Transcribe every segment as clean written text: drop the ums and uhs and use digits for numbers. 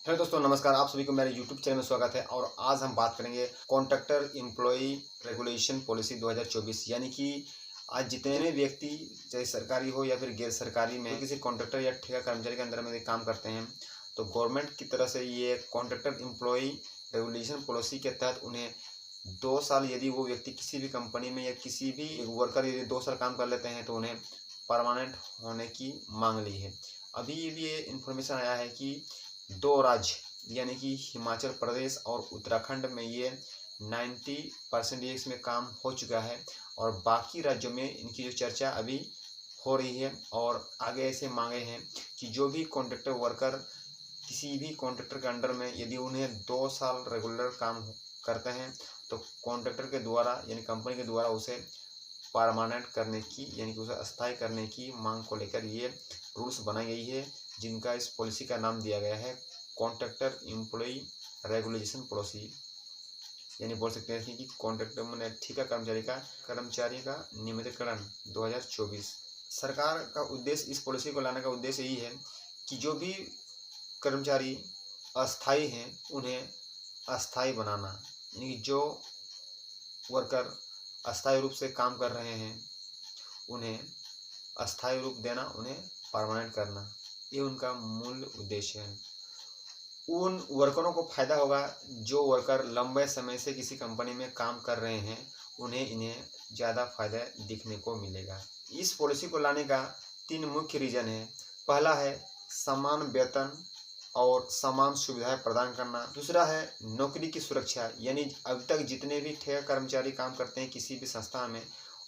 Hello दोस्तों, नमस्कार। आप सभी को मेरे यूट्यूब चैनल में स्वागत है। और आज हम बात करेंगे कॉन्ट्रैक्टर एम्प्लॉय रेगुलेशन पॉलिसी 2024। यानी कि आज जितने भी व्यक्ति चाहे सरकारी हो या फिर गैर सरकारी में किसी कॉन्ट्रैक्टर या ठेका कर्मचारी के अंदर में काम करते हैं, तो गवर्नमेंट की तरफ से ये कॉन्ट्रैक्टर एम्प्लॉय रेगुलेशन पॉलिसी के तहत उन्हें 2 साल, यदि वो व्यक्ति किसी भी कंपनी में या किसी भी वर्कर यदि 2 साल काम कर लेते हैं तो उन्हें परमानेंट होने की मांग ली है। अभी ये इन्फॉर्मेशन आया है कि 2 राज्य यानी कि हिमाचल प्रदेश और उत्तराखंड में ये 90% इसमें काम हो चुका है और बाकी राज्यों में इनकी जो चर्चा अभी हो रही है। और आगे ऐसे मांगे हैं कि जो भी कॉन्ट्रैक्टर वर्कर किसी भी कॉन्ट्रैक्टर के अंडर में यदि उन्हें 2 साल रेगुलर काम करते हैं तो कॉन्ट्रैक्टर के द्वारा यानी कंपनी के द्वारा उसे परमानेंट करने की यानी कि उसे अस्थायी करने की मांग को लेकर ये रूल्स बनाई गई है, जिनका इस पॉलिसी का नाम दिया गया है कॉन्ट्रैक्टर एम्प्लॉय रेगुलेशन पॉलिसी। यानी बोल सकते हैं कि कॉन्ट्रैक्टर मैंने ठेका कर्मचारी का नियमितीकरण 2024। सरकार का उद्देश्य, इस पॉलिसी को लाने का उद्देश्य यही है कि जो भी कर्मचारी अस्थायी हैं उन्हें अस्थायी बनाना, यानी कि जो वर्कर अस्थायी रूप से काम कर रहे हैं उन्हें अस्थायी रूप देना, उन्हें परमानेंट करना, ये उनका मूल उद्देश्य है। उन वर्करों को फायदा होगा जो वर्कर लंबे समय से किसी कंपनी में काम कर रहे हैं, इन्हें ज़्यादा फायदा दिखने को मिलेगा। इस पॉलिसी को लाने का 3 मुख्य रीज़न है। पहला है समान वेतन और समान सुविधाएं प्रदान करना। दूसरा है नौकरी की सुरक्षा, यानी अब तक जितने भी ठेका कर्मचारी काम करते हैं किसी भी संस्था में,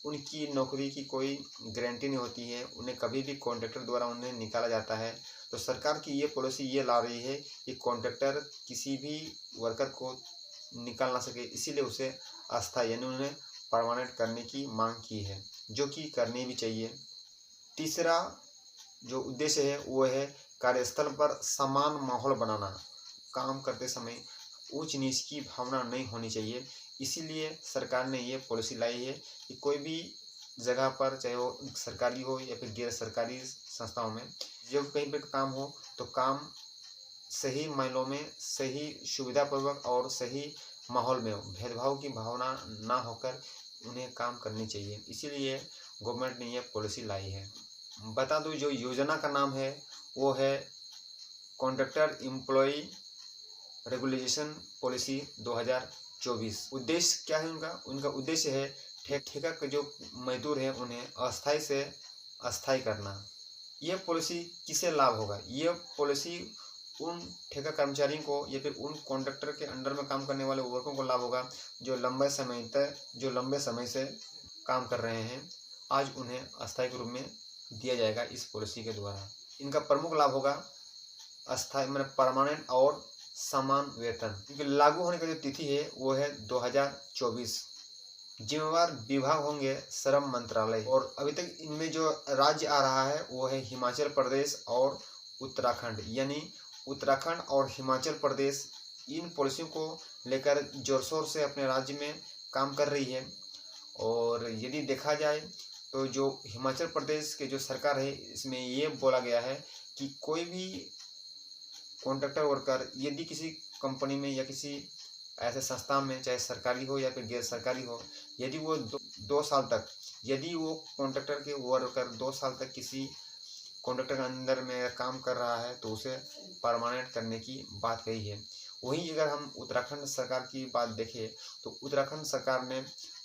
उनकी नौकरी की कोई गारंटी नहीं होती है, उन्हें कभी भी कॉन्ट्रैक्टर द्वारा उन्हें निकाला जाता है। तो सरकार की ये पॉलिसी ये ला रही है कि कॉन्ट्रैक्टर किसी भी वर्कर को निकाल ना सके, इसीलिए उसे अस्थायी यानी उन्हें परमानेंट करने की मांग की है, जो कि करनी भी चाहिए। तीसरा जो उद्देश्य है वो है कार्यस्थल पर समान माहौल बनाना। काम करते समय ऊंच नीच की भावना नहीं होनी चाहिए, इसीलिए सरकार ने ये पॉलिसी लाई है कि कोई भी जगह पर, चाहे वो सरकारी हो या फिर गैर सरकारी संस्थाओं में, जब कहीं पर काम हो तो काम सही मायनों में, सही सुविधापूर्वक और सही माहौल में हो, भेदभाव की भावना ना होकर उन्हें काम करनी चाहिए। इसीलिए गवर्नमेंट ने यह पॉलिसी लाई है। बता दूं, जो योजना का नाम है वो है कॉन्ट्रैक्टर एम्प्लॉय रेगुलेशन पॉलिसी 2024। उद्देश्य क्या है उनका उद्देश्य है ठेका के जो मजदूर हैं उन्हें अस्थायी से अस्थायी करना। यह पॉलिसी किसे लाभ होगा? यह पॉलिसी उन ठेका कर्मचारियों को या फिर उन कॉन्ट्रैक्टर के अंडर में काम करने वाले वर्करों को लाभ होगा जो लंबे समय से काम कर रहे हैं। आज उन्हें अस्थायी के रूप में दिया जाएगा इस पॉलिसी के द्वारा। इनका प्रमुख लाभ होगा अस्थायी मतलब परमानेंट और समान वेतन। इनके लागू होने की जो तिथि है वो है 2024। जिम्मेवार विभाग होंगे श्रम मंत्रालय, और अभी तक इनमें जो राज्य आ रहा है वो है हिमाचल प्रदेश और उत्तराखंड। यानी उत्तराखंड और हिमाचल प्रदेश इन पॉलिसियों को लेकर जोर शोर से अपने राज्य में काम कर रही है। और यदि देखा जाए तो जो हिमाचल प्रदेश के जो सरकार है, इसमें ये बोला गया है कि कोई भी कॉन्ट्रैक्टर वर्कर यदि किसी कंपनी में या किसी ऐसे संस्था में, चाहे सरकारी हो या फिर गैर सरकारी हो, यदि वो 2 साल तक, यदि वो कॉन्ट्रैक्टर के वर्कर 2 साल तक किसी कॉन्ट्रैक्टर के अंदर में काम कर रहा है तो उसे परमानेंट करने की बात कही है। वहीं अगर हम उत्तराखंड सरकार की बात देखें तो उत्तराखंड सरकार ने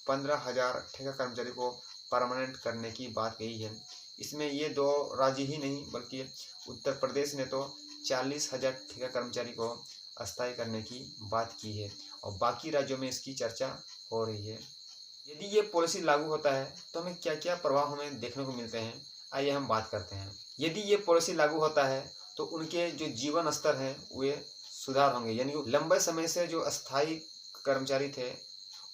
15,000 ठेका कर्मचारी को परमानेंट करने की बात कही है। इसमें ये 2 राज्य ही नहीं बल्कि उत्तर प्रदेश ने तो 40,000 ठेका कर्मचारी को अस्थायी करने की बात की है और बाकी राज्यों में इसकी चर्चा हो रही है। यदि ये पॉलिसी लागू होता है तो हमें क्या क्या प्रभाव हमें देखने को मिलते हैं, आइए हम बात करते हैं। यदि ये पॉलिसी लागू होता है तो उनके जो जीवन स्तर हैं वे सुधार होंगे, यानी लंबे समय से जो अस्थायी कर्मचारी थे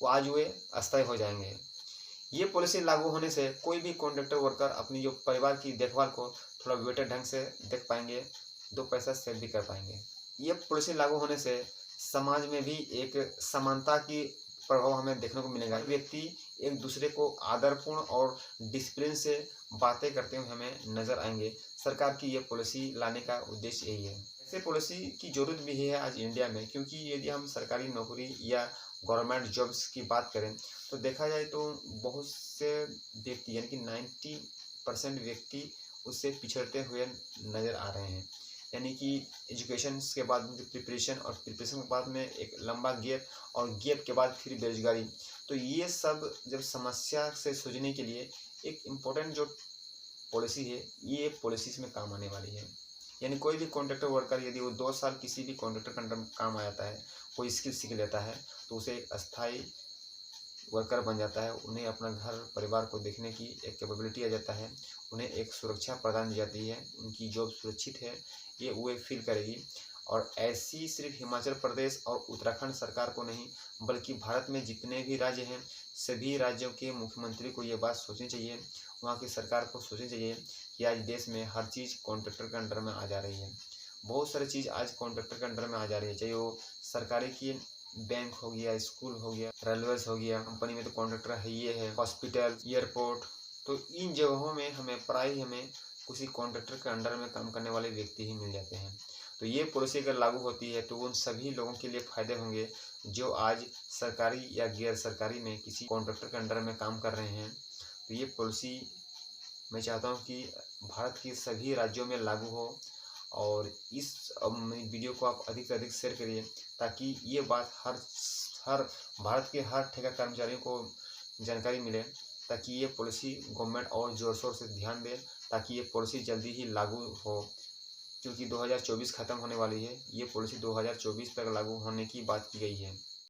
वो आज वे अस्थायी हो जाएंगे। ये पॉलिसी लागू होने से कोई भी कॉन्ट्रैक्टर वर्कर अपनी जो परिवार की देखभाल को थोड़ा बेटर ढंग से देख पाएंगे, 2 पैसा सेव भी कर पाएंगे। ये पॉलिसी लागू होने से समाज में भी एक समानता की प्रभाव हमें देखने को मिलेगा। व्यक्ति एक दूसरे को आदरपूर्ण और डिसिप्लिन से बातें करते हुए हमें नजर आएंगे। सरकार की ये पॉलिसी लाने का उद्देश्य यही है। ऐसे पॉलिसी की ज़रूरत भी है आज इंडिया में, क्योंकि यदि हम सरकारी नौकरी या गवर्नमेंट जॉब्स की बात करें तो देखा जाए तो बहुत से व्यक्ति यानी कि 90% व्यक्ति उससे पिछड़ते हुए नज़र आ रहे हैं। यानी कि एजुकेशन के बाद प्रिपरेशन, और प्रिपरेशन के बाद में एक लंबा गैप, और गैप के बाद फिर बेरोजगारी। तो ये सब जब समस्या से सूझने के लिए एक इम्पोर्टेंट जो पॉलिसी है, ये पॉलिसीज़ में काम आने वाली है। यानी कोई भी कॉन्ट्रैक्टर वर्कर यदि वो 2 साल किसी भी कॉन्ट्रैक्टर के अंडर में काम आ जाता है, कोई स्किल सीख लेता है, तो उसे एक अस्थायी वर्कर बन जाता है। उन्हें अपना घर परिवार को देखने की एक कैपेबिलिटी आ जाता है, उन्हें एक सुरक्षा प्रदान की जाती है, उनकी जॉब सुरक्षित है, ये वो फील करेगी। और ऐसी सिर्फ हिमाचल प्रदेश और उत्तराखंड सरकार को नहीं, बल्कि भारत में जितने भी राज्य हैं, सभी राज्यों के मुख्यमंत्री को ये बात सोचनी चाहिए, वहाँ की सरकार को सोचनी चाहिए कि आज देश में हर चीज़ कॉन्ट्रैक्टर के अंडर में आ जा रही है। बहुत सारी चीज़ आज कॉन्ट्रैक्टर के अंडर में आ जा रही है, चाहे वो सरकारी की बैंक हो गया, स्कूल हो गया, रेलवेज हो गया, कंपनी में तो कॉन्ट्रैक्टर है, ये है हॉस्पिटल, एयरपोर्ट। तो इन जगहों में हमें प्राय किसी कॉन्ट्रैक्टर के अंडर में काम करने वाले व्यक्ति ही मिल जाते हैं। तो ये पॉलिसी अगर लागू होती है तो उन सभी लोगों के लिए फ़ायदे होंगे जो आज सरकारी या गैर सरकारी में किसी कॉन्ट्रैक्टर के अंडर में काम कर रहे हैं। तो ये पॉलिसी मैं चाहता हूँ कि भारत के सभी राज्यों में लागू हो, और इस वीडियो को आप अधिक से अधिक शेयर करिए, ताकि ये बात हर भारत के हर ठेका कर्मचारियों को जानकारी मिले, ताकि ये पॉलिसी गवर्नमेंट और ज़ोर शोर से ध्यान दे, ताकि ये पॉलिसी जल्दी ही लागू हो। क्योंकि 2024 ख़त्म होने वाली है, ये पॉलिसी 2024 तक लागू होने की बात की गई है।